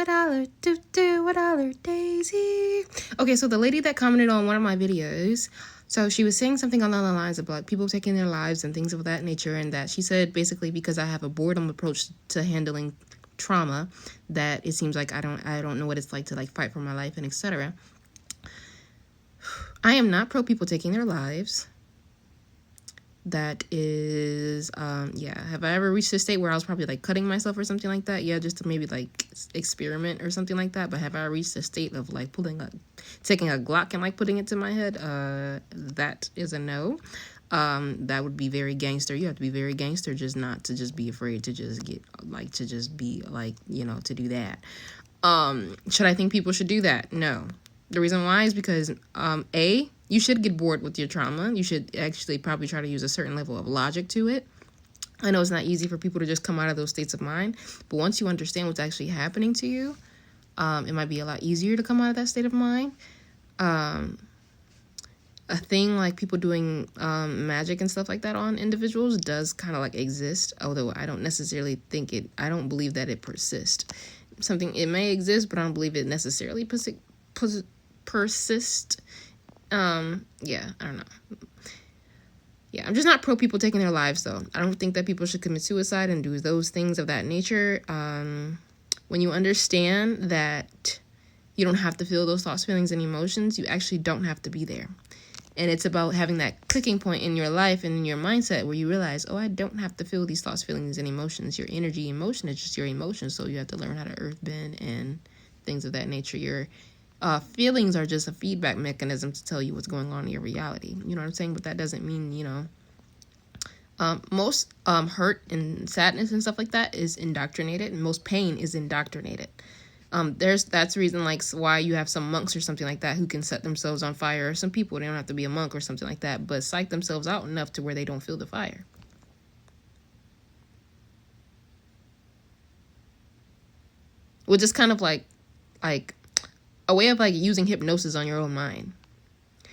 $1 Daisy. Okay, so the lady that commented on one of my videos, so she was saying something along the lines of like people taking their lives and things of that nature, and that she said basically because I have a boredom approach to handling trauma, that it seems like I don't know what it's like to like fight for my life and etc. I am not pro people taking their lives. That is, have I ever reached a state where I was probably like cutting myself or something like that? Yeah, just to maybe like experiment or something like that. But have I reached a state of like taking a Glock and like putting it to my head? That is a no. That would be very gangster. You have to be very gangster just not to just be afraid to just get like, to just be like, to do that. Should I think people should do that? No. The reason why is because, you should get bored with your trauma. You should actually probably try to use a certain level of logic to it. I know it's not easy for people to just come out of those states of mind, but once you understand what's actually happening to you, it might be a lot easier to come out of that state of mind. A thing like people doing magic and stuff like that on individuals does kind of like exist, although I don't necessarily I don't believe that it persists. It may exist, but I don't believe it necessarily persist. I don't know. Yeah, I'm just not pro people taking their lives, though. I don't think that people should commit suicide and do those things of that nature. When you understand that you don't have to feel those thoughts, feelings, and emotions, you actually don't have to be there. And it's about having that clicking point in your life and in your mindset where you realize, I don't have to feel these thoughts, feelings, and emotions. Your energy, emotion is just your emotion, so you have to learn how to earth bend and things of that nature. Your feelings are just a feedback mechanism to tell you what's going on in your reality. You know what I'm saying? But that doesn't mean, most hurt and sadness and stuff like that is indoctrinated, and most pain is indoctrinated. That's the reason like why you have some monks or something like that who can set themselves on fire, or some people, they don't have to be a monk or something like that, but psych themselves out enough to where they don't feel the fire. Which is kind of like a way of like using hypnosis on your own mind.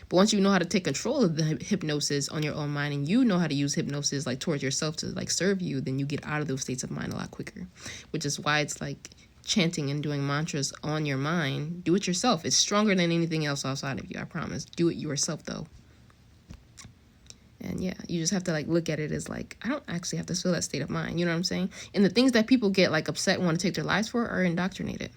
But once you know how to take control of the hypnosis on your own mind, and you know how to use hypnosis like towards yourself to like serve you, then you get out of those states of mind a lot quicker. Which is why it's like chanting and doing mantras on your mind. Do it yourself. It's stronger than anything else outside of you, I promise. Do it yourself though. And yeah, you just have to like look at it as like, I don't actually have to feel that state of mind. You know what I'm saying? And the things that people get like upset and want to take their lives for are indoctrinated.